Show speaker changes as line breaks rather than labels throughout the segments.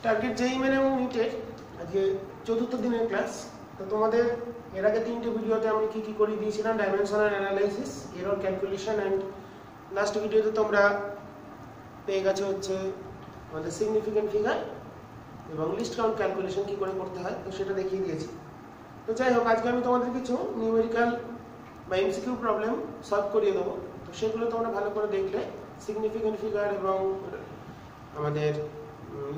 Target JEE main এবং নিটের আজকে চতুর্থ দিনের ক্লাস। তো তোমাদের এর আগে তিনটে ভিডিওতে আমি কি করে দিয়েছিলাম, dimensional analysis, error calculation and last ভিডিওতে তোমরা পেয়ে গেছে হচ্ছে আমাদের সিগনিফিকেন্ট ফিগার এবং লিস্ট কাউন্ট ক্যালকুলেশন কি করে করতে হয়, তো সেটা দেখিয়ে দিয়েছি। তো যাই হোক, আজকে আমি তোমাদের কিছু নিউমেরিক্যাল বা এমসিকিউ প্রবলেম সলভ করিয়ে দেবো। তো সেগুলো তোমরা ভালো করে দেখলে সিগনিফিকেন্ট ফিগার এবং আমাদের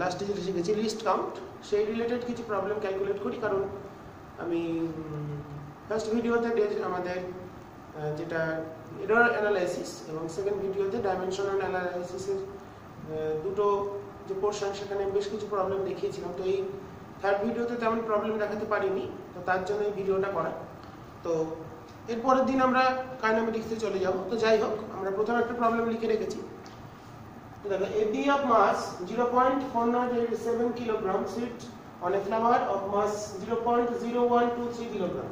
লাস্টে যেটা শিখেছি লিস্ট কাউন্ট, সেই রিলেটেড কিছু প্রবলেম ক্যালকুলেট করি। কারণ আমি ফার্স্ট ভিডিওতে আমাদের যেটা এরর অ্যানালাইসিস এবং সেকেন্ড ভিডিওতে ডাইমেনশনাল অ্যানালাইসিসের দুটো যে পোর্শন সেখানে বেশ কিছু প্রবলেম দেখিয়েছিলাম। তো এই থার্ড ভিডিওতে তেমন প্রবলেম দেখাতে পারিনি, তো তার জন্য এই ভিডিওটা করা। তো এরপরের দিন আমরা কাইনেমেটিক্সে চলে যাব। তো যাই হোক, আমরা প্রথম একটা প্রবলেম লিখে রেখেছি। দেখো, a bee of mass 0.4987 kilogram sits on a flower of mass 0.0123 kilogram.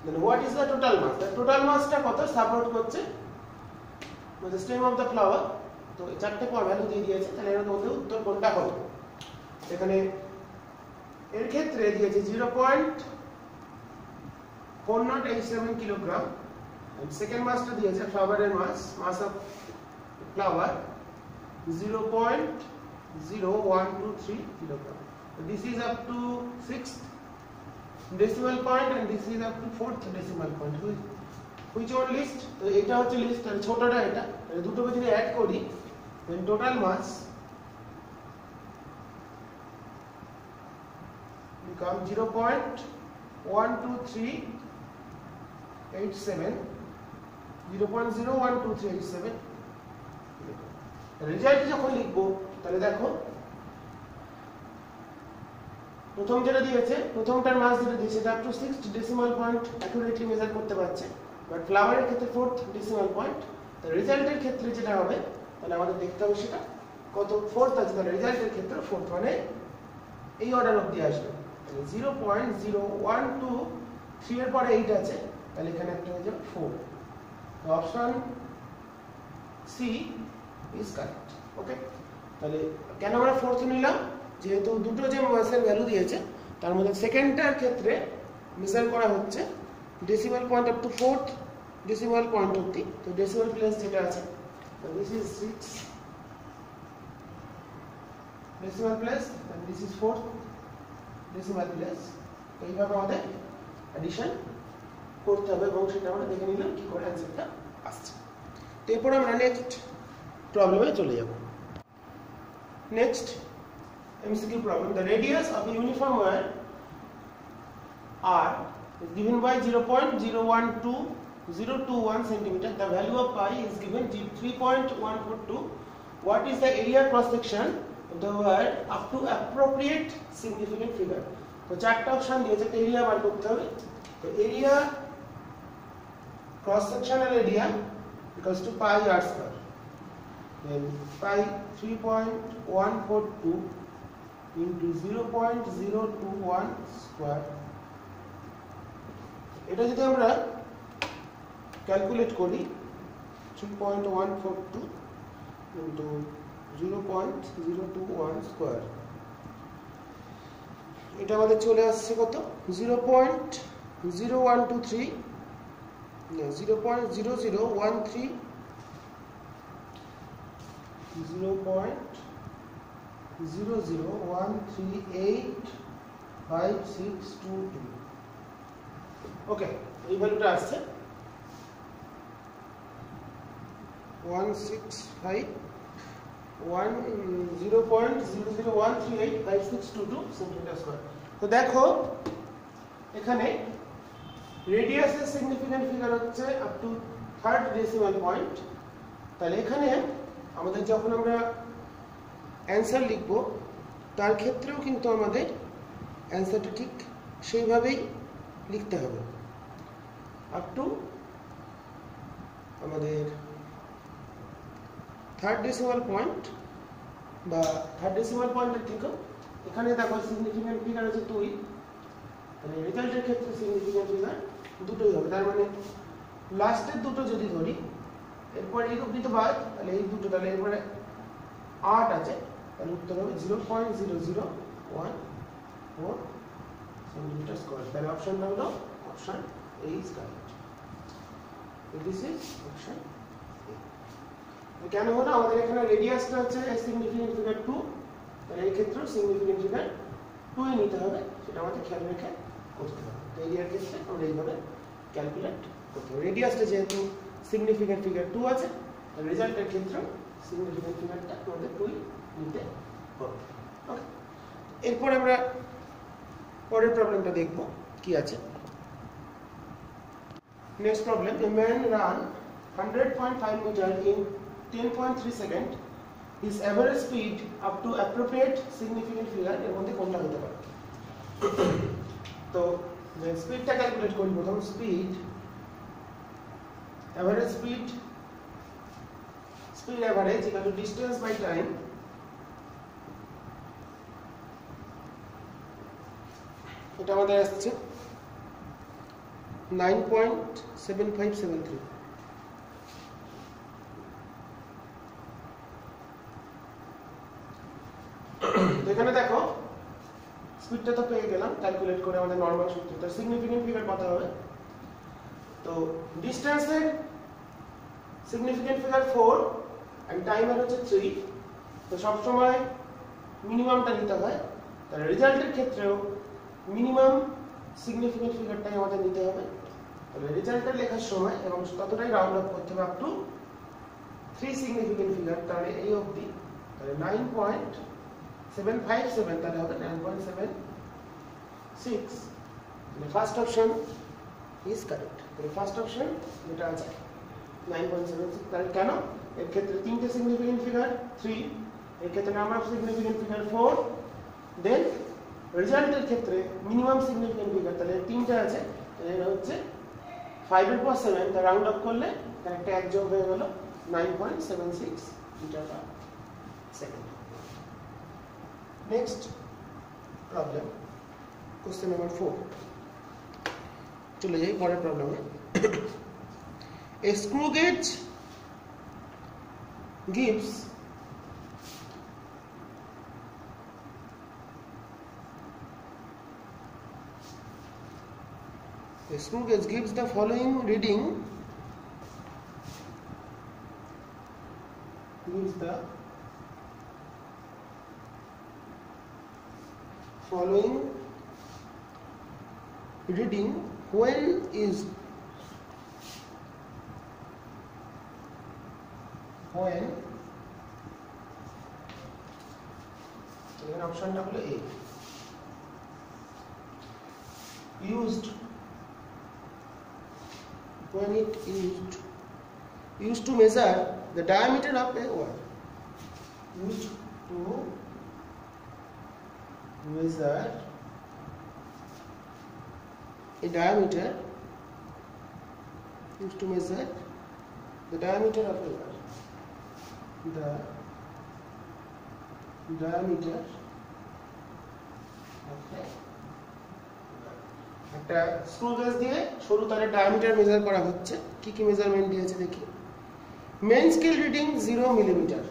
Then what is the total mass? The total mass টা কত সাপোর্ট করছে with the stem of the flower? তো এই চারটে ভ্যালু দিয়ে দিয়েছে, তাহলে এর মধ্যে উত্তর কোনটা হবে? এখানে এর ক্ষেত্রে দিয়েছে 0.4087 কিলোগ্রাম, এন্ড সেকেন্ড মাসটা দিয়েছে ফ্লাওয়ারের মাস of flower 0.0123 kilogram. So this is up to 6th decimal point and this is up to 4th decimal point. Which one list? তো এটা হচ্ছে লিস্ট, আর ছোটটা এটা। এই দুটোকে যদি অ্যাড করি then total mass become 0.12387 0.012387। Result যখন লিখবো তাহলে দেখো, প্রথম যেটা দিয়েছে, প্রথমটার মাস যেটা দিয়েছে সেটা up to 6th decimal point accurately measure করতে পারছে, বাট ফ্লাওয়ারের ক্ষেত্রে 4th ডেসিমাল পয়েন্ট। তো রেজাল্টের ক্ষেত্রে যেটা হবে তাহলে আমাদের দেখতে হবে সেটা কত 4th আছে, তাহলে রেজাল্টের ক্ষেত্রে 4th মানে এই অর্ডার অবধি আসবে। 0.0123 এর পরে 8 আছে, তাহলে এখানে একটা হয়ে যাবে 4। তো অপশন সি ইজ কারেক্ট। ওকে, তাহলে কেন আমরা 4th নিলাম? যেহেতু দুটো যে মাসের ভ্যালু দিয়েছে তার মধ্যে সেকেন্ডটার ক্ষেত্রে মেজার করা হচ্ছে decimal point up to 4th decimal point অবধি। তো ডেসিমাল প্লেস যেটা আছে, this is 6 decimal place and this is 4th decimal place. তো এইভাবে আমাদের অ্যাডিশন করতে হবে এবং সেটা আমরা দেখে নিলাম কি করে অ্যান্সারটা আসছে। তো এরপর আমরা নেক্সট প্রবলেমে চলে যাব। Next MCQ problem. The radius of a uniform wire R is given by 0.012021 cm. The value of pi is given 3.142. What is the area cross section of the wire up to appropriate significant figure? তো চারটা option দিয়েছে, area বার করতে হবে। তো area cross sectional area equals to pi r square. Then pi 3.142 into 0.021 square. এটা যদি আমরা calculate করি 3.142 into 0.021 স্কয়ার, এটা আমাদের চলে আসছে কত? 0.0123 0.0013 0.001385622। ওকে, এই ভ্যালুটা আসছে 0.001385622 সেন্টিমিটার স্কয়ার। তো দেখো, এখানে রেডিয়াসের সিগনিফিকেন্ট ফিগার হচ্ছে up to 3rd decimal point. তাহলে এখানে আমাদের যখন আমরা অ্যান্সার লিখব তার ক্ষেত্রেও কিন্তু আমাদের অ্যান্সারটা ঠিক সেইভাবেই লিখতে হবে, আপ টু আমাদের 3rd ডেসিমাল পয়েন্ট বা 3rd ডেসিমাল পয়েন্টের থেকেও এখানে দেখো সিগনিফিকেন্ট ফিগার আছে 2, তাহলে রেজাল্টের ক্ষেত্রে সিগনিফিকেন্ট ফিগার দুটোই হবে। তার মানে লাস্টের দুটো যদি ধরি, এরপরে এই দুটো বাদ, তাহলে এই দুটো, তাহলে এরপরে 8 আছে, তাহলে উত্তর হবে 0.0014 সেন্টিমিটার স্কয়ার। তাহলে অপশনটা হলো option A is correct. This is option A. কেন হলো আমাদের এখানে রেডিয়াসটা হচ্ছে সিগনিফিকেন্ট ফিগার 2, তাহলে এই ক্ষেত্রে সিগনিফিকেন্ট ফিগার 2 এ নিতে হবে, সেটা আমাদের খেয়াল রেখে করতে হবে। তো এরিয়ার ক্ষেত্রে আমরা এইভাবে ক্যালকুলেট করতে হবে। রেডিয়াসটা যেহেতু সিগনিফিকেন্ট ফিগার 2 আছে, তাহলে রেজাল্টের ক্ষেত্রে সিগনিফিকেন্ট ফিগারটা আমাদের 2 নিতে হবে। ওকে, এরপর আমরা পরের প্রবলেমটা দেখব কি আছে। Next problem, a man run 100.5 metre in 10.3 second, his average speed up to appropriate significant figure এর মধ্যে কোনটা হতে পারে? তো স্পিডটা ক্যালকুলেট করি। প্রথম speed, average speed, speed average equal to distance by time. এটা আমাদের আসছে 9.7573। এখানে দেখো স্পিডটা তো পেয়ে গেলাম ক্যালকুলেট করে আমাদের নরমাল সূত্র। তো সিগনিফিকেন্ট ফিগার কত হবে? তো ডিসটেন্সের সিগনিফিকেন্ট ফিগার 4 এন্ড টাইমের হচ্ছে 3। তো সব সময় মিনিমামটা নিতে হয়, তাহলে রেজাল্টের ক্ষেত্রেও মিনিমাম সিগনিফিকেন্ট ফিগারটাই আমাদের নিতে হবে। তাহলে রেজাল্টটা লেখার সময় এবং ততটাই রাউন্ড আপ করতে হবে আপ টু 3 সিগনিফিকেন্ট ফিগার। তাহলে এই অবধি, তাহলে 9.757, তাহলে হবে 9.76। First option is correct. তাহলে ফার্স্ট অপশন যেটা আছে 9.76। তাহলে কেন? এর ক্ষেত্রে তিনটে সিগনিফিকেন্ট ফিগার 3, এর ক্ষেত্রে নাম্বার অফ সিগনিফিকেন্ট ফিগার 4, দেন রেজাল্টের ক্ষেত্রে মিনিমাম সিগনিফিকেন্ট ফিগার, তাহলে তিনটে আছে। এটা হচ্ছে 5 এর পর 7, তা রাউন্ড আপ করলে তার একটা এক যোগ হয়ে গেল 9.76 metre per second. Next problem, question number 4। চলে যাই পরের প্রবলেমে। A screw gauge gives the following reading. Gives the following reading when এখানে অপশনটা হলো A, when it used to measure the diameter of a wire. Used to measure a diameter. Used to measure the diameter of a wire. The diameter of a একটা screw gauge দিয়ে সরু তারের diameter measure করা হচ্ছে। কি কি measurement দিয়েছে দেখি। Main scale reading 0 millimetre,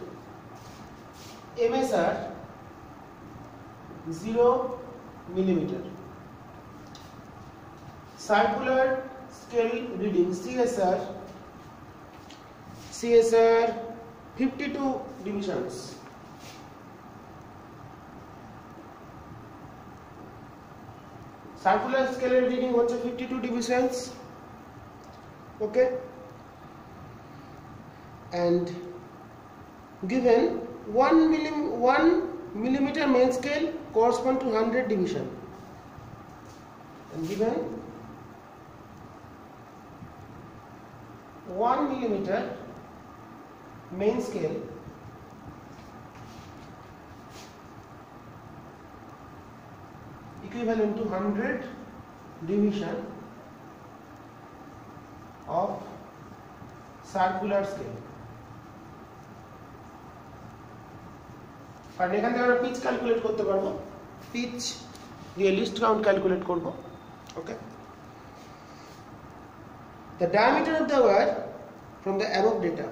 MSR 0 millimetre, circular scale reading CSR 52 divisions, circular স্কেলের রিডিং হচ্ছে 52 divisions. Okay, and given 1 millimeter main scale correspond to 100 division, and given 1 millimeter main scale equivalent to 100 division of circular scale. কারণ এখান থেকে আমরা pitch calculate করতে পারবো, pitch দিয়ে list count calculate করব। ওকে, the diameter of the wire from the above data,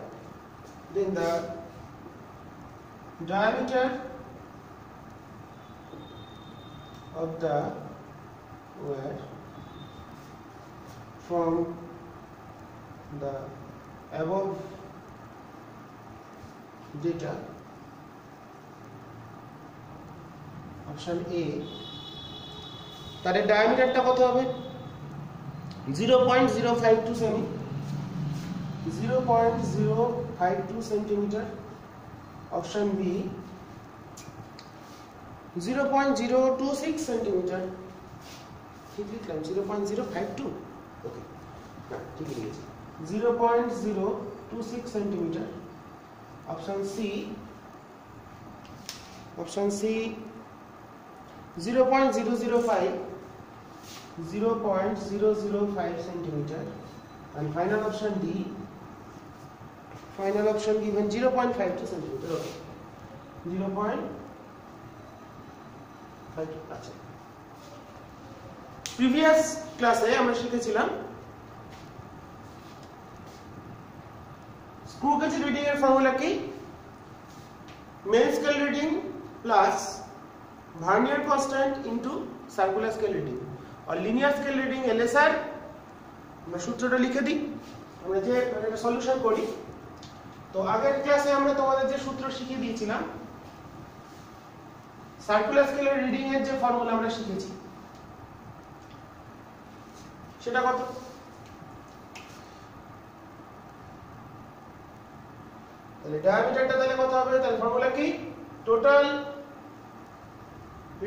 then the diameter of the wire from the above data. Option A, তার ডায়ামিটারটা কত হবে? 0.052 সেমি, 0.052 সেন্টিমিটার। Option B 0.026 centimetre. ঠিক লিখলাম 0.052, ওকে, না ঠিক লিখেছি 0.026 centimetre. Option C 0.005 centimeter, and final option D, final option given 0.52 centimeter. Okay, 0.52 আছে। প্রিভিয়াস ক্লাসে আমরা শিখেছিলাম স্ক্রু গেজ রিডিং এর ফর্মুলা কি? Main scale reading plus vernier constant into circular scale reading, আর লিনিয়ার স্কেল রিডিং এলএসআর। আমরা সূত্রটা লিখে দিই, আমরা যে একটা সলিউশন করি। তো আগের ক্লাসে আমরা তোমাদের যে সূত্র শিখিয়ে দিয়েছিলাম, সার্কুলার স্কেলের রিডিং এর যে ফর্মুলা আমরা শিখেছি সেটা কত? তাহলে ডায়ামিটারটা তাহলে কত হবে? তাহলে ফর্মুলা কি? টোটাল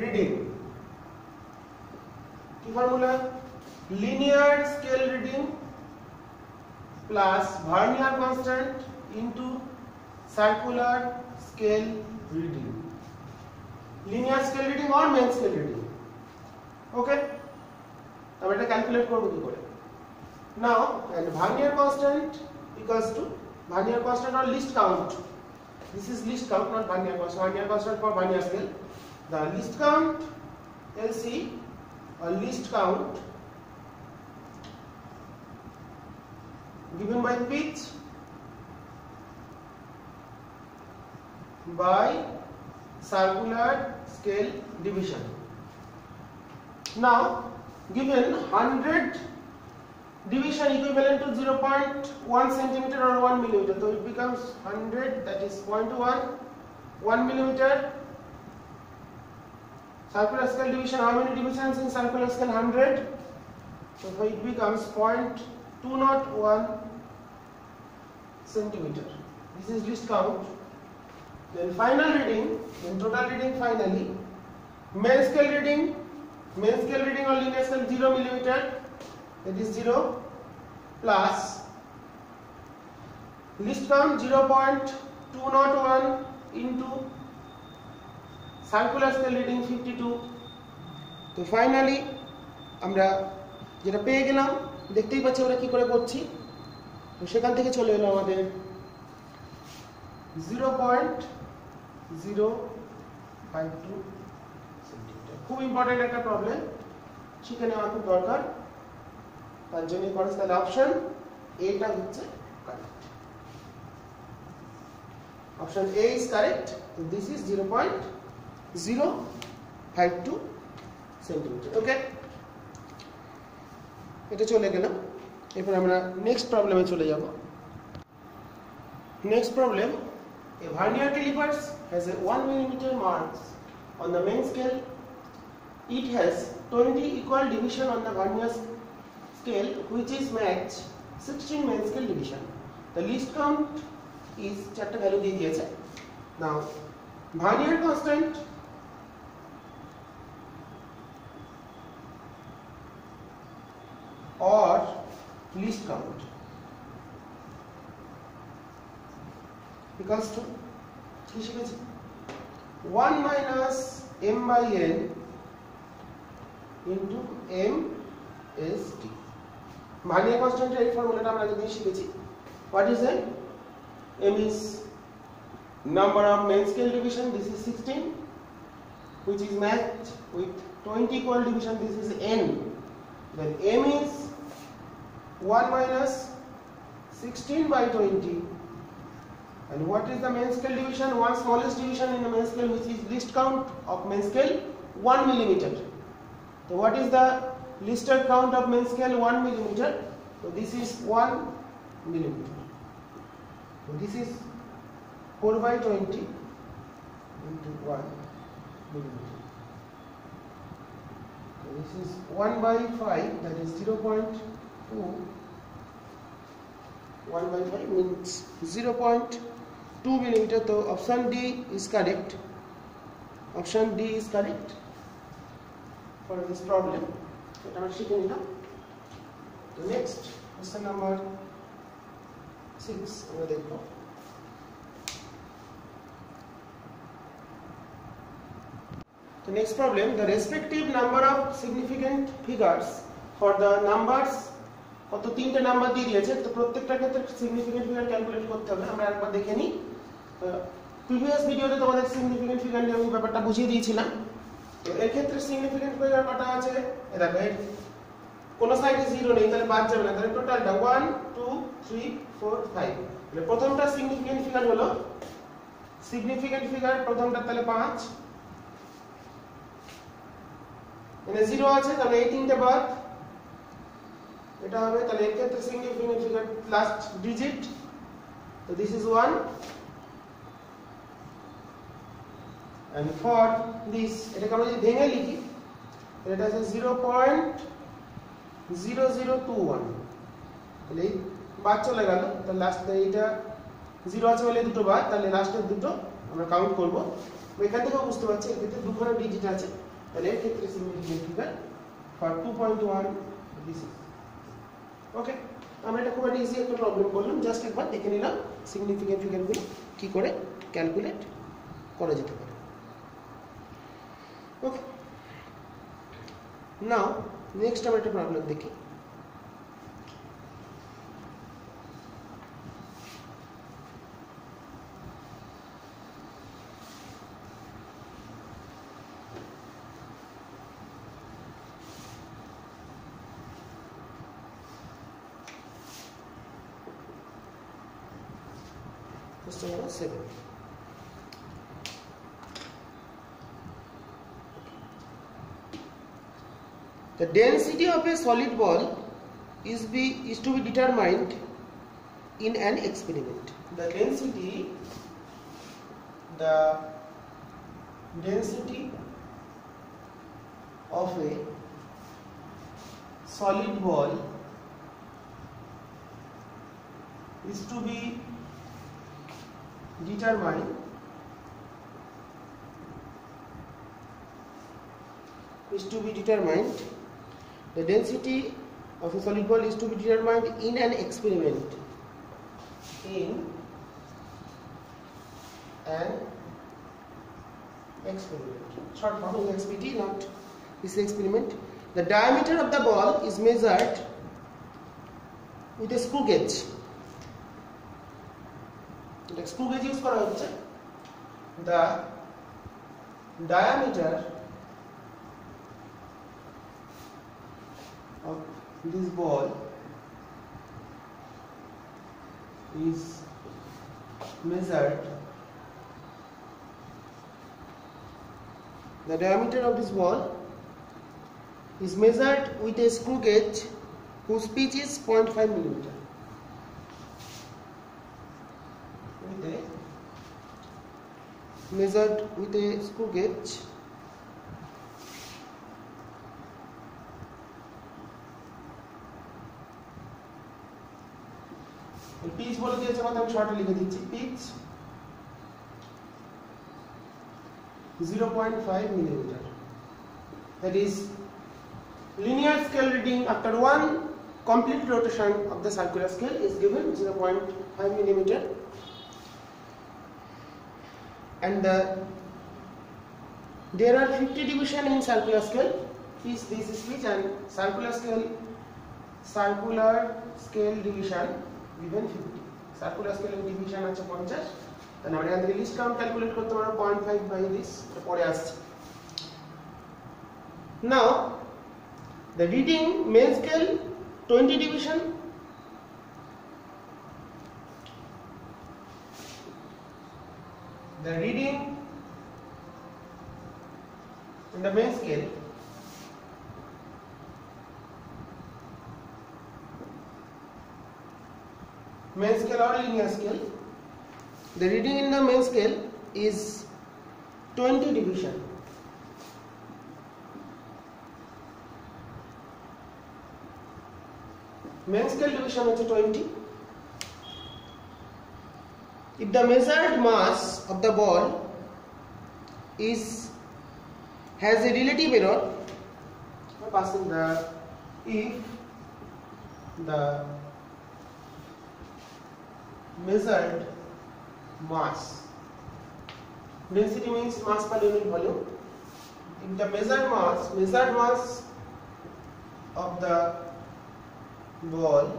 রিডিং, কি formula? Linear scale reading plus vernier constant into circular scale reading, linear scale reading or main scale reading. Okay, আমরা এটা ক্যালকুলেট করব কি করে? Now and vernier constant equals to vernier constant or least count. This is least count, not vernier constant. Vernier constant for vernier scale. The least count LC or least count given by pitch by circular scale division. Now given 100 division equivalent to 0.1 centimeter or 1 millimeter, so it becomes 100, that is 0.1, 1 millimeter. Circular scale division, how many divisions in circular scale? 100, so it becomes 0.201 centimeter. This is least count. Then final reading, then total reading finally. Main scale reading or linear scale 0 millimeter, that is 0, plus least count 0.201 into circular scale reading 52. তো finally আমরা যেটা পেয়ে গেলাম, দেখতেই পাচ্ছি আমরা কি করে করছি। তো সেখান থেকে চলে এলো আমাদের 0.052 সেন্টিমিটার। খুব ইম্পর্টেন্ট একটা প্রবলেম, শিখে নেওয়া খুব দরকার, তার জন্য করস। তাহলে অপশন এটা হচ্ছে correct, option A is correct. This is 0.052 centimetre. Okay, এটা চলে গেল। এরপর আমরা নেক্সট প্রবলেমে চলে যাব। Next problem, a vernier caliper has a 1 millimeter marks on the main scale. It has 20 equal division on the vernier scale, which is match 16 main scale division. The least count is 4টা value দিয়ে দিয়েছে। Now vernier constant or least count equals to কি শিখেছি? 1 minus m by n into m is d. Vernier constant এর ফর্মুলাটা আমরা আগে দিয়ে শিখেছি। What is it? M is number of main scale division, this is 16, which is matched with 20 equal division, this is n. Then m is 1 minus 16 by 20. And what is the main scale division? One smallest division in the main scale, which is least count of main scale 1 millimeter. So what is the Lister count of main scale? 1 millimeter. So this is 1 millimeter. So this is 4 by 20 into 1 millimeter. So this is 1 by 5, that is 0.2. 1 by 5 means 0.2 millimeter. So option D is correct. Option D is correct for this problem. The next question number 6. The next problem, the respective number of significant figures for the numbers, কত তিনটে number দিয়ে দিয়েছে, তো প্রত্যেকটা ক্ষেত্রে significant figure calculate করতে হবে। আমরা একবার দেখে নিই। প্রিভিয়াস ভিডিওতে তোমাদের সিগনিফিকেন্ট ফিগার নিয়ে আমি ব্যাপারটা বুঝিয়ে দিয়েছিলাম। তো এর ক্ষেত্রে সিগনিফিকেন্ট ফিগার কটা আছে, দেখো এর কোন সাইডে 0 নেই, তাহলে বাদ যাবে না। তাহলে টোটালটা 1 2 3 4 5। তাহলে প্রথমটা সিগনিফিকেন্ট ফিগার হলো, সিগনিফিকেন্ট ফিগার প্রথমটা তাহলে 5, এখানে 0 আছে, তাহলে এই তিনটে বাদ, এটা হবে। তাহলে এর ক্ষেত্রে সিগনিফিকেন্ট ফিগার লাস্ট ডিজিট, তো this is 1 and for this এটাকে আমরা যদি ভেঙে লিখি, এটা আছে 0.0021, তাহলে এই বাদ চলে গেল। তাহলে লাস্ট এইটা 0 আছে বলে দুটো বাদ, তাহলে লাস্টের দুটো আমরা কাউন্ট করব। এখান থেকেও বুঝতে পারছি এর ক্ষেত্রে দুখানা ডিজিট আছে, তাহলে এর ক্ষেত্রে significant figure for 2.1 this is ওকে। আমরা এটা খুব ইজি একটা প্রবলেম করলাম, জাস্ট একবার দেখে নিলাম সিগনিফিকেন্ট ফিগারগুলো কি করে ক্যালকুলেট করা যেতে পারে। ওকে, নাও নেক্সট আমরা একটা প্রবলেম দেখি। Question number 7. The density of a solid ball is to be determined in an experiment. The density of a solid ball is to be determined the density of a solid ball is to be determined in an experiment. Short form is XPT, not this experiment. The diameter of the ball is measured with a screw gauge. The screw gauge use করা হচ্ছে। The diameter of this ball is measured. The diameter of this ball is measured with a screw gauge whose pitch is 0.5 millimeter. Measured with a screw gauge pitch বলে দিয়েছে, মানে আমি শর্টে লিখে দিচ্ছি। pitch 0.5 millimeter. That is linear scale reading after one complete rotation of the circular scale is given 0.5 millimeter. And there are 50 division in circular scale. This is pitch and circular scale division given 50. Circular scale division আছে 50, তাহলে আমরা এখান থেকে list count calculate করতে পারবো 0.5 by this, এটা পরে আসছে। Now the reading main scale 20 division, the reading in the main scale, or linear scale, the reading in the main scale is 20 division. Main scale division is 20. If the measured mass of the ball has a relative error, if the measured mass, density means mass per unit volume, if the measured mass of the ball,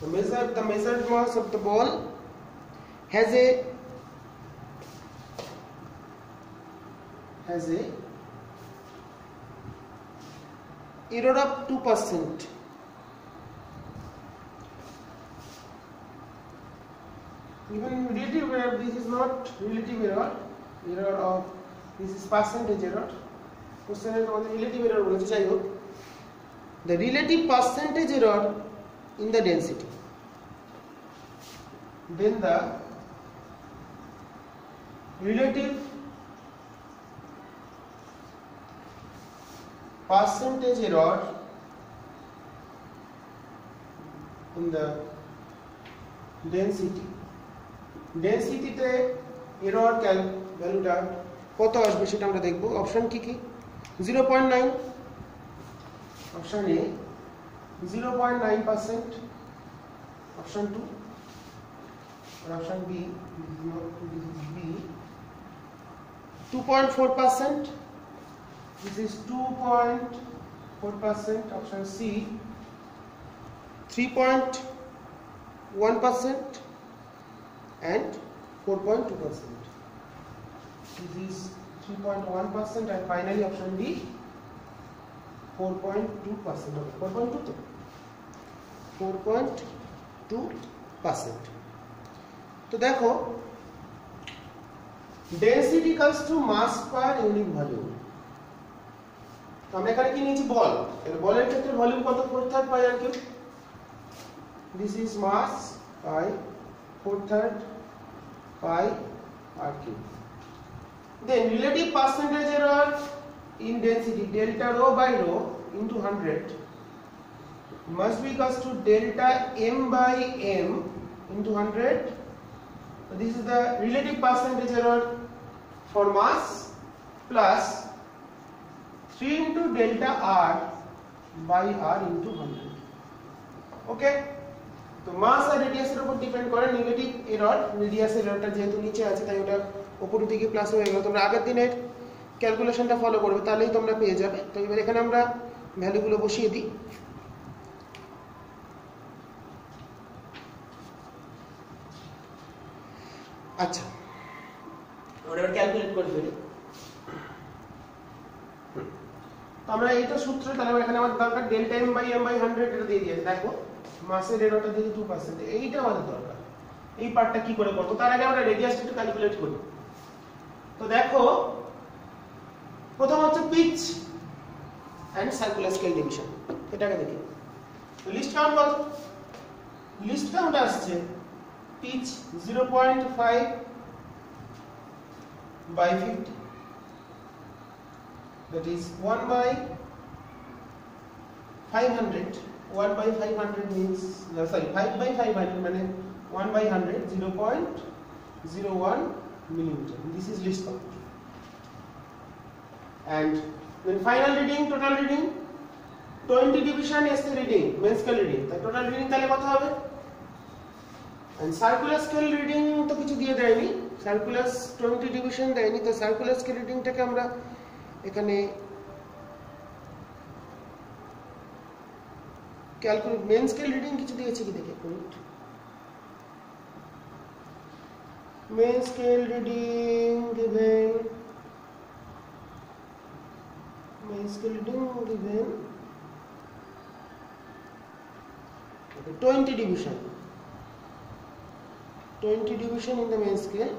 the measured mass of the ball has a error of 2%. Even relative error, this is not relative error, this is percentage error. Question is relative error বলেছে, যাই হোক, the relative percentage error in the density, then the relative percentage error in the density তে error ভ্যালুটা কত আসবে সেটা আমরা দেখব। অপশন কি 0.9, option A 0.9%, option 2 or option B, this is B, 2.4%, this is 2.4%, option C 3.1% and 4.2%. This is 3.1% and finally option D 4.2%. 4.2%. তো দেখো, density equals to mass per unit volume. আমরা এখানে কি নিয়েছি, বল। বলের ক্ষেত্রে ভলিউম কত, 4/3 pi r cube. This is mass by 4/3 pi r cube. Then relative percentage error in density, delta rho by rho into 100 must be equals to delta m by m into 100. So this is the relative percentage error for mass plus 3 into delta r by r into 100. Okay, তো মাস আর রেডিয়াসের উপর depend করে negative error. রেডিয়াসের এররটা যেহেতু নিচে আছে তাই ওটা উপরের দিকে প্লাস হয়ে গেল। তোমরা আগের দিনের ক্যালকুলেশনটা ফলো করবে, তাহলেই তোমরা পেয়ে যাবে। তো এবার এখানে আমরা ভ্যালুগুলো বসিয়ে দিই। আচ্ছা, আমরা এবার ক্যালকুলেট করে ফেলি। তো আমরা এইটা সূত্র, তাহলে এখানে আমাদের দরকার ডেল্টা m বাই 100, এটা দিয়ে দিয়েছে। দেখো মাসের এররটা দিয়ে 2%, এইটা আমাদের দরকার। এই পার্টটা কি করে করব, তার আগে আমরা রেডিয়াসটা একটু ক্যালকুলেট করি। তো দেখো, প্রথম হচ্ছে pitch and circular scale division, এটাকে দেখি। লিস্ট কাউন্ট কত, লিস্ট কাউন্ট আসছে pitch 0.5 by 50, that is 1 by 500. 1 by 500 means, sorry, 5 by 500 মানে 1 by 100, 0.01 millimeter. This is least count. And then final reading, total reading 20 division is the reading, main scale reading. The total reading তাহলে কত হবে? And circular scale reading তো কিছু দিয়ে দেয়নি, circular 20 division দেয়নি। তো circular scale readingটাকে আমরা এখানে ক্যালকুলেট, মেন স্কেল রিডিং কিছু দিয়েছে কি দেখে, main scale reading given, main scale reading given 20 division, 20 division in the main scale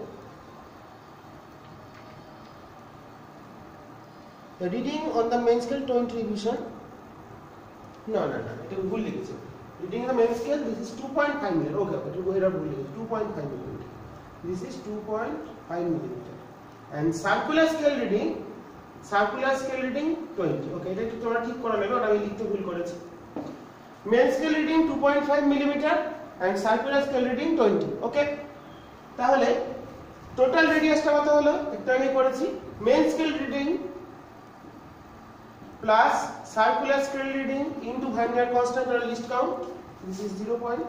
The reading on the main scale 20 revision. No, এটা ভুল লিখেছি। Reading on the main scale, this is 2.5 mm. Okay, এটা ভুল লিখেছি, 2.5 mm. This is 2.5 mm. And circular scale reading 20. Okay, এটা একটু তোমরা ঠিক করে নেবে, ওটা আমি লিখতে ভুল করেছি। Main scale reading 2.5 mm and circular scale reading 20. Okay, তাহলে টোটাল রেডিয়াসটা কত হলো? একটু আমি করেছি, main scale reading plus circular scale reading into vernier constant or least count, this is 0.01,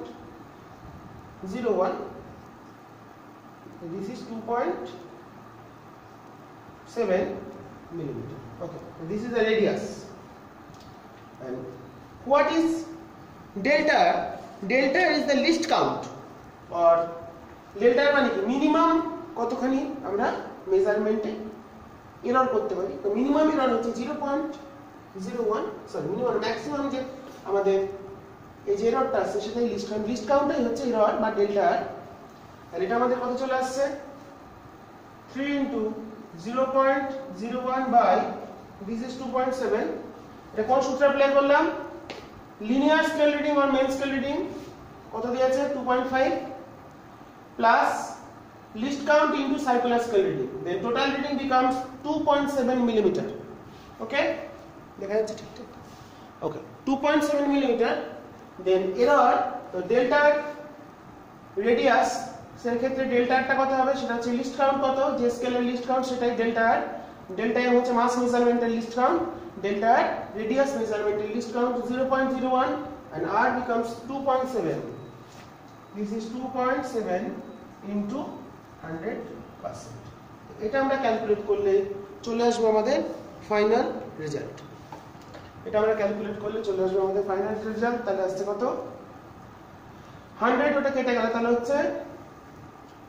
this is 2.7 millimeter. Okay, this is the radius. And what is delta? Delta is the least count, or delta মানে কি minimum কতখানি আমরা মেজারমেন্টে error করতে পারি। তো minimum error হচ্ছে 0.01, sorry minimum, maximum যে আমাদের এই যে এররটা আছে সেটাই লিস্ট কাউন্টটাই হচ্ছে এরর বা ডেল্টা। আর এটা আমাদের কত চলে আসছে 3 into 0.01 by this is 2.7। এটা কোন সূত্রে অ্যাপ্লাই করলাম? লিনিয়ার স্কেল রিডিং আর মেন স্কেল রিডিং কত দিয়েছে 2.5 plus least count into circular scale reading, then total reading becomes 2.7 millimeter. Okay, দেখা যাচ্ছে ঠিক ঠিক? Okay, 2.7 millimeter. Then error, তো delta radius সেই ক্ষেত্রে delta টা কত হবে? সেটা হচ্ছে লিস্ট কাউন্ট কত, যে স্কেলের লিস্ট কাউন্ট সেটাই delta r। delta m হচ্ছে মাস মেজারমেন্টের least count, delta r radius মেজারমেন্টের least count 0.01 and r becomes 2.7. This is 2.7 into 100%. এটা আমরা ক্যালকুলেট করলে চলে আসবে আমাদের ফাইনাল রেজাল্ট। এটা আমরা ক্যালকুলেট করলে চলে আসবে আমাদের ফাইনাল রেজাল্ট। তাহলে আসছে কত? 100 ওটা কেটে গেল, তাহলে হচ্ছে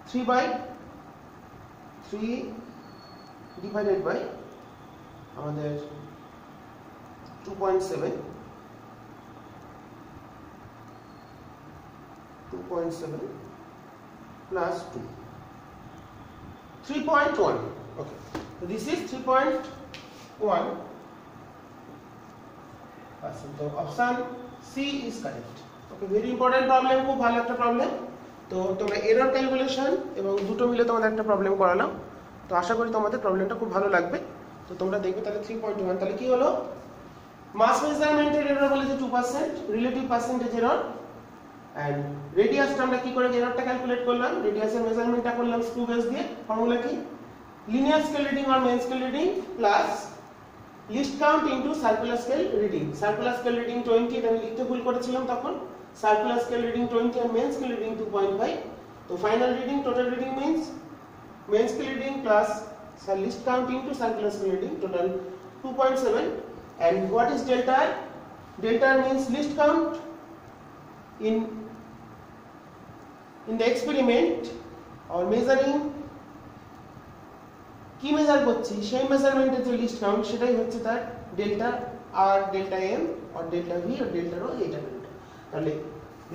3/3 ডিভাইডেড বাই আমাদের 2.7 plus 2, 3.1. Okay, so this is 3.1%. So option C is correct. Okay, very important problem, খুব ভালো একটা প্রবলেম। তো তোমরা এরর ক্যালকুলেশন এবং দুটো মিলে তোমাদের একটা প্রবলেম করালাম, তো আশা করি তোমাদের প্রবলেমটা খুব ভালো লাগবে। তো তোমরা দেখবে তাহলে 3.1, তাহলে কি হলো? মাস মেজারমেন্টের এরর বলে যে 2%, রিলেটিভ পার্সেন্টেজ এরর। and রেডিয়াসটা আমরা কি করে এররটা ক্যালকুলেট করলাম? রেডিয়াসের মেজারমেন্টটা করলাম স্ক্রু বেস দিয়ে। ফর্মুলা কি? লিনিয়ার স্কেল রিডিং আর main scale reading plus least count into circular scale reading. Circular scale reading 20, এটা আমি লিখতে ভুল করেছিলাম তখন। সার্কুলার স্কেল রিডিং 20 আর মেন স্কেল রিডিং 2.5। তো final reading, total reading means main scale reading plus least count into circular scale reading, total 2.7। and what is delta? Delta means least count in the experiment or measuring, কি measure করছি সেই মেজারমেন্টের যে least count সেটাই হচ্ছে তার delta R, delta M আর delta V আর ডেল্টা রো, এইটা ডেল্টা। তাহলে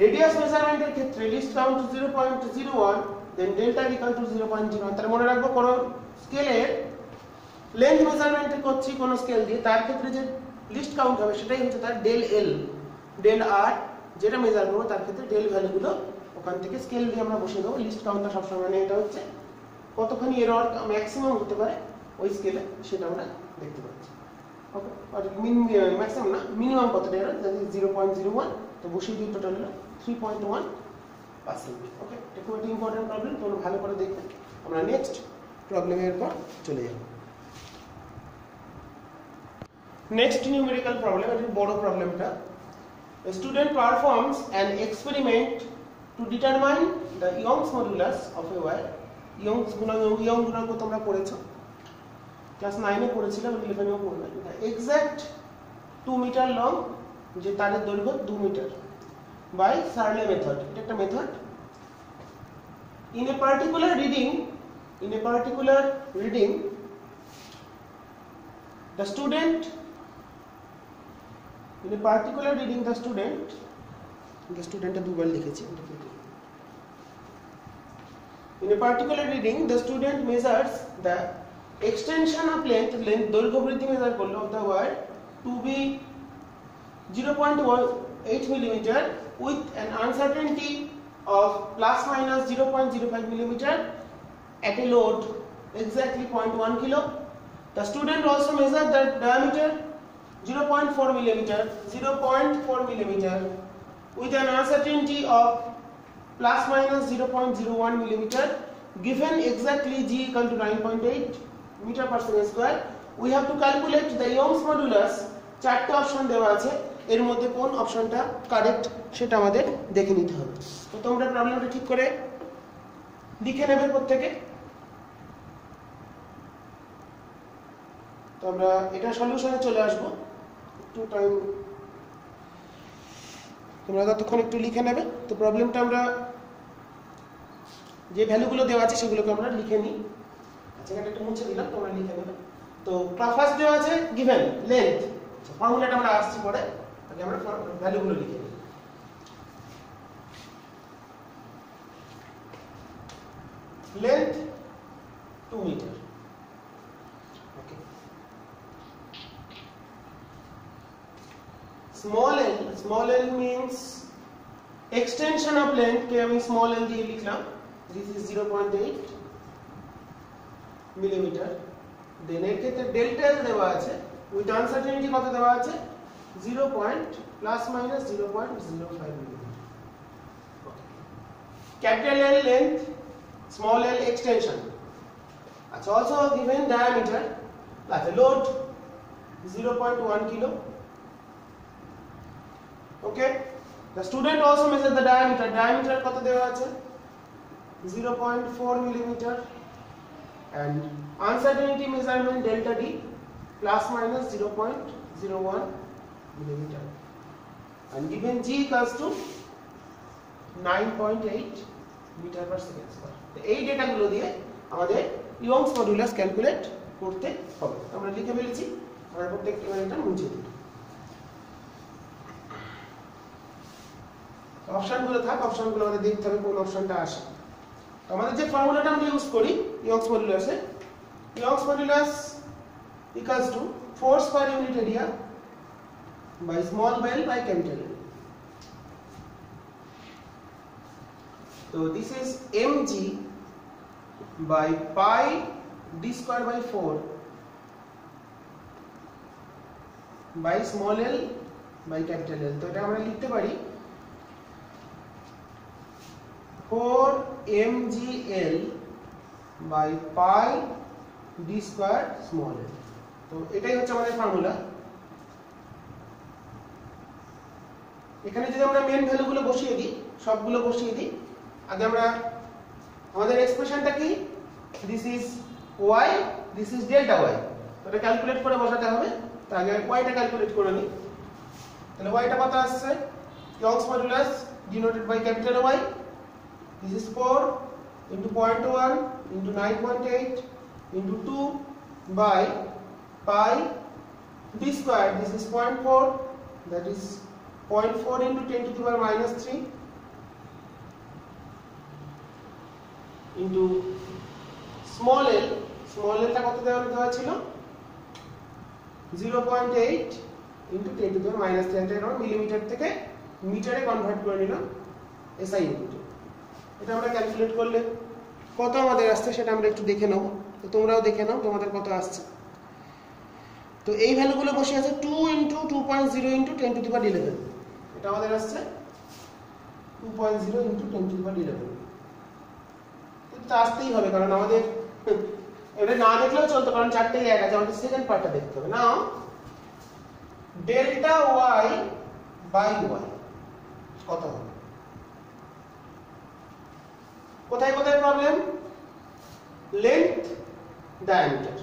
রেডিয়াস মেজারমেন্টের ক্ষেত্রে least count 0.01, then delta equal to 0.01। তাহলে মনে রাখবো কোন স্কেলের লেন্থ মেজারমেন্ট করছি কোন স্কেল দিয়ে, তার ক্ষেত্রে যে লিস্ট কাউন্ট হবে সেটাই হচ্ছে তার ডেল এল, ডেল আর যেটা মেজার করবো তার ক্ষেত্রে ডেল ভ্যালুগুলো ওখান থেকে স্কেল দিয়ে আমরা বসিয়ে দেবো। লিস্ট কাউন্টটা সবসময় মানে এটা হচ্ছে কতখানি এরর ম্যাক্সিমাম হতে পারে ওই স্কেলে, সেটা আমরা দেখতে পাচ্ছি। ওকে, আর ম্যাক্সিমাম না, মিনিমাম কতটা এরর, দ্যাট ইজ 0.01। তো বসিয়ে দিই, টোটাল হলো 3.1%। ওকে, এটা খুব একটা ইম্পর্টেন্ট প্রবলেম, তোমরা ভালো করে দেখবে। আমরা নেক্সট প্রবলেমের পর চলে যাব। নেক্সট নিউমেরিক্যাল প্রবলেম, এটা বড় প্রবলেমটা। A student performs an experiment to determine the Young's modulus of a wire. Young's গুণাঙ্ক তোমরা পড়েছো, ক্লাস 9 এ পড়েছিলাম, 11 এও পড়লাম। এক্সাক্ট 2 মিটার লং, যে তারের দৈর্ঘ্য 2 মিটার, বাই সার্লে মেথড। এটা একটা method. In a particular reading, the student দুবার লিখেছি। In a particular reading, the student measures the extension of length দৈর্ঘ্য বৃদ্ধি মেজার করলো of the wire to be 0.8 millimeter with an uncertainty of plus minus 0.05 millimeter at a load exactly 0.1 kilo. The student also measured the diameter 0.4 millimeter with an uncertainty of plus minus 0.01 millimeter. Given exactly G equal to 9.8 meter per second square, we have to calculate the Young's modulus. চারটি option দেওয়া আছে, এর মধ্যে কোন অপশনটা correct সেটা আমাদের দেখে নিতে হবে। তো তোমরা প্রবলেমটা ঠিক করে লিখে নেবে প্রত্যেকে। তো আমরা এটা সলিউশনে চলে আসবো, একটু টাইম তোমরা ততক্ষণ একটু লিখে নেবে। তো প্রবলেমটা আমরা যে ভ্যালুগুলো দেওয়া আছে সেগুলোকে আমরা লিখে নিই। আচ্ছা, এটা একটু মুছে দিলাম, তোমরা লিখে নেবে। তো ফার্স্ট দেওয়া আছে গিভেন লেন্থ, ফর্মুলাটা আমরা আসছি পরে, আগে আমরা ভ্যালুগুলো লিখে নিই। Length 2 metre. Okay, small l means extension of length কে আমি small l দিয়ে লিখলাম। This is 0.8 millimeter. Then এর ক্ষেত্রে ডেল্টা l দেওয়া আছে, with uncertainty কত দেওয়া আছে 0. plus minus 0.05 millimeter. Capital L length, small l extension. আচ্ছা, also given diameter, আচ্ছা load 0.1 kilo. Okay, the student also measured the diameter কত দেওয়া আছে 0.4 millimeter and uncertainty measurement delta D plus minus 0.01 millimeter and given G equals to 9.8 meter per second square. তো এই ডেটাগুলো দিয়ে আমাদের Young's modulus calculate করতে হবে। আমরা লিখে ফেলেছি, আমরা প্রত্যেকটা এটা মুছে দিই। অপশনগুলো থাক, অপশনগুলো আমাদের দেখতে হবে কোন অপশনটা আসে। আমাদের যে ফর্মুলাটা আমরা ইউজ করি ইয়ংস মডুলাসে, Young's modulus equals to force per unit area by small l by capital L. So this is mg by pi d square by 4 by small l by capital L. তো এটা আমরা লিখতে পারি 4 mgl by pi d square small l. তো এটাই হচ্ছে আমাদের formula. এখানে যদি আমরা মেইন ভ্যালুগুলো বসিয়ে দিই, সবগুলো বসিয়ে দিই, আগে আমরা আমাদের এক্সপ্রেশনটা কি, this is y, this is delta y। তো এটা ক্যালকুলেট করে বসাতে হবে। তো আগে y টা ক্যালকুলেট করে নিই। তাহলে y টা কত আসছে, Young's modulus denoted by capital Y, this is 4 into 0.1 into 9.8 into 2 by pi d square, this is 0.4, that is 0.4 into 10 to the power minus 3 into small l টা কত দেওয়া ছিল 0.8 into 10 to the power minus 3, এটা আমরা millimetre থেকে মিটারে convert করে নিলাম SI ইউনিটে। এটা আমরা ক্যালকুলেট করলে কত আমাদের আসছে সেটা আমরা একটু দেখে নেব। তো তোমরাও দেখে নাও তোমাদের কত আসছে। তো এই ভ্যালুগুলো বসে আছে 2 into 2.0 into 10 to the power 11, এটা আমাদের আসছে 2.0 into 10 to the power 11। এটা আসতেই হবে, কারণ আমাদের এটা না দেখলেও চলতো, কারণ চারটেই এক আছে, আমাদের সেকেন্ড পার্টটা দেখতে হবে। নাও ডেল্টা y বাই y কত হবে, কোথায় কোথায় প্রবলেম, লেন্থ ডায়ামিটার,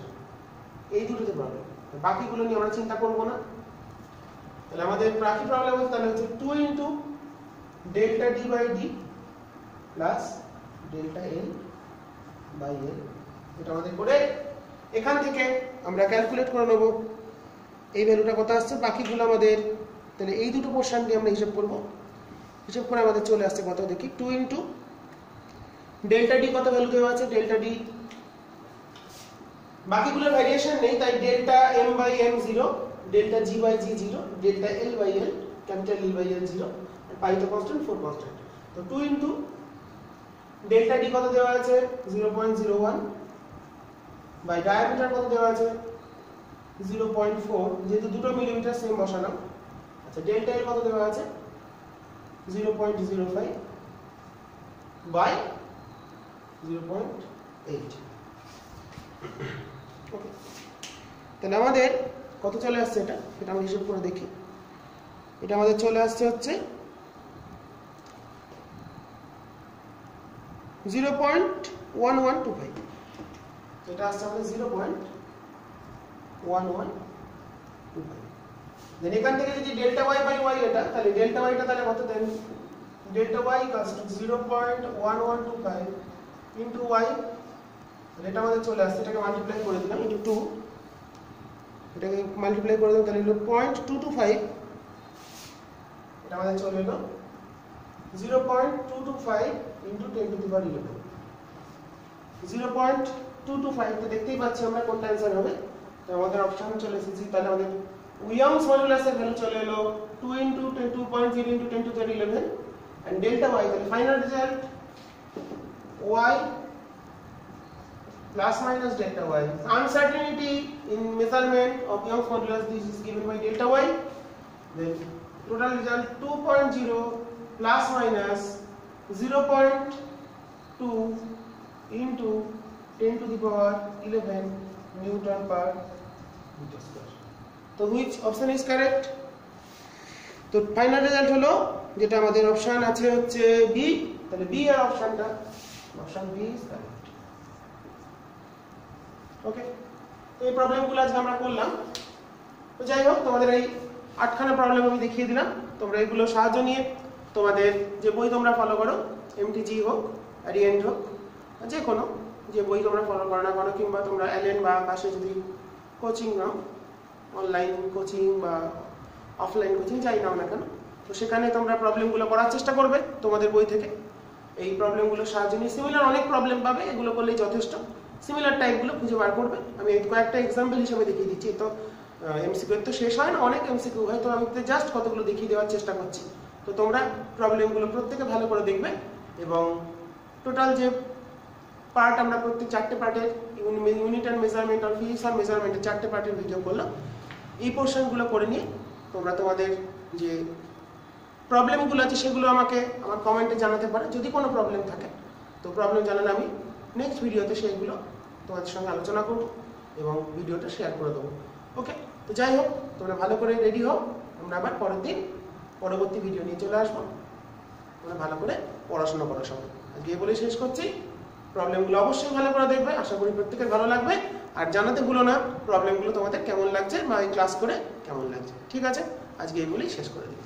এই দুটোতে প্রবলেম, বাকিগুলো নিয়ে আমরা চিন্তা করব না। তাহলে আমাদের বাকি প্রবলেম হচ্ছে তাহলে হচ্ছে 2 into delta d by d plus delta l by l। এটা আমাদের করে এখান থেকে আমরা ক্যালকুলেট করে নেব এই ভ্যালুটা কত আসছে, বাকিগুলো আমাদের তাহলে এই দুটো পোরশন দিয়ে আমরা হিসাব করব। হিসাব করে আমাদের চলে আসছে কত দেখি, 2 into ডেল্টা ডি কত ভ্যালু দেওয়া আছে, ডেল্টা ডি বাকিগুলোর ভ্যারিয়েশন নেই, তাই delta m by m 0, delta g by g 0, delta l by l, capital L by l 0, আর পাই তো কনস্ট্যান্ট, 4 কনস্ট্যান্ট। তো 2 ইনটু ডেল্টা d কত দেওয়া আছে 0.01 বাই ডায়ামিটার কত দেওয়া আছে 0.4, যেহেতু দুটো মিলিমিটার সেম বসালাম। আচ্ছা, ডেল্টা l কত দেওয়া আছে 0.05 বাই 0.8। ওকে, তাহলে আমাদের কত চলে আসছে এটা আমরা হিসাব করে দেখি। এটা আমাদের চলে আসছে হচ্ছে 0.1125। এটা আসছে আমাদের 0.1125। দেন এখান থেকে যদি ডেল্টা y বাই y এটা, তাহলে ডেল্টা y টা তাহলে কত then, delta y equals to 0.1125 into y, এটা আমাদের চলে আসছে, এটাকে মাল্টিপ্লাই করে দিলাম ইনটু 2, এটাকে মাল্টিপ্লাই করে দিলাম, তাহলে হলো 0.225, এটা আমাদের চলে এলো 0.225 ইনটু 10 টু দি পাওয়ার 11। 0.225 তো দেখতেই পাচ্ছি আমরা কোনটা অ্যানসার হবে। তো আমাদের অপশন চলে এসেছে, তাহলে আমাদের উইলিয়ামস মডুলাসের ভ্যালু চলে এলো 2 into 2.0 into 10 to the power 11, and delta y, তাহলে final result y plus minus delta y. Uncertainty in measurement of Young's modulus, this is given by delta y. Then total result 2.0 plus minus 0.2 into 10 to the power 11 Newton per meter square. So which option is correct? তো final result হলো যেটা আমাদের option আছে হচ্ছে B, তাহলে B এর অপশনটা, option B is correct. ওকে, তো এই প্রবলেমগুলো আজকে আমরা করলাম। তো যাই হোক, তোমাদের এই 8খানা প্রবলেম আমি দেখিয়ে দিলাম। তোমরা এগুলো সাহায্য নিয়ে তোমাদের যে বই তোমরা ফলো করো, এমটিজি হোক, অ্যারিয়েন্ট হোক, যে কোনো যে বই তোমরা ফলো করো না করো, কিংবা তোমরা এলএন বা আকাশে যদি কোচিং নাও, অনলাইন কোচিং বা অফলাইন কোচিং যাই নাও না কেন, তো সেখানে তোমরা প্রবলেমগুলো করার চেষ্টা করবে তোমাদের বই থেকে। এই প্রবলেমগুলোর সাহায্য নিয়ে সিমিলার অনেক প্রবলেম পাবে, এগুলো করলেই যথেষ্ট। সিমিলার টাইপগুলো খুঁজে বার করবে। আমি কয়েকটা এক্সাম্পল হিসেবে দেখিয়ে দিচ্ছি। তো এমসিকিউ তো শেষ হয় না, অনেক এমসিকিউ হয়, তো আমি জাস্ট কতগুলো দেখিয়ে দেওয়ার চেষ্টা করছি। তো তোমরা প্রবলেমগুলো প্রত্যেকে ভালো করে দেখবে, এবং টোটাল যে পার্ট আমরা প্রত্যেক 4টে পার্টের ইউনিট অ্যান্ড মেজারমেন্ট আর ফিজিক্স আর মেজারমেন্টের 4টে পার্টের ভিডিও করলাম। এই পোর্শনগুলো করে নিয়ে তোমরা তোমাদের যে প্রবলেমগুলো আছে সেগুলো আমাকে আমার কমেন্টে জানাতে পারো। যদি কোনো প্রবলেম থাকে তো প্রবলেম জানালে আমি নেক্সট ভিডিওতে সেইগুলো তোমাদের সঙ্গে আলোচনা করব এবং ভিডিওটা শেয়ার করে দেবো। ওকে, তো যাই হোক, তোমরা ভালো করে রেডি হও, আমরা আবার পরের দিন পরবর্তী ভিডিও নিয়ে চলে আসবো। তোমরা ভালো করে পড়াশোনা করো সবাই। আজকে বলেই শেষ করছি। প্রবলেমগুলো অবশ্যই ভালো করে দেখবে, আশা করি প্রত্যেকের ভালো লাগবে। আর জানাতে ভুলো না প্রবলেমগুলো তোমাদের কেমন লাগছে বা এই ক্লাস করে কেমন লাগছে। ঠিক আছে, আজকে এই বলেই শেষ করে দিই।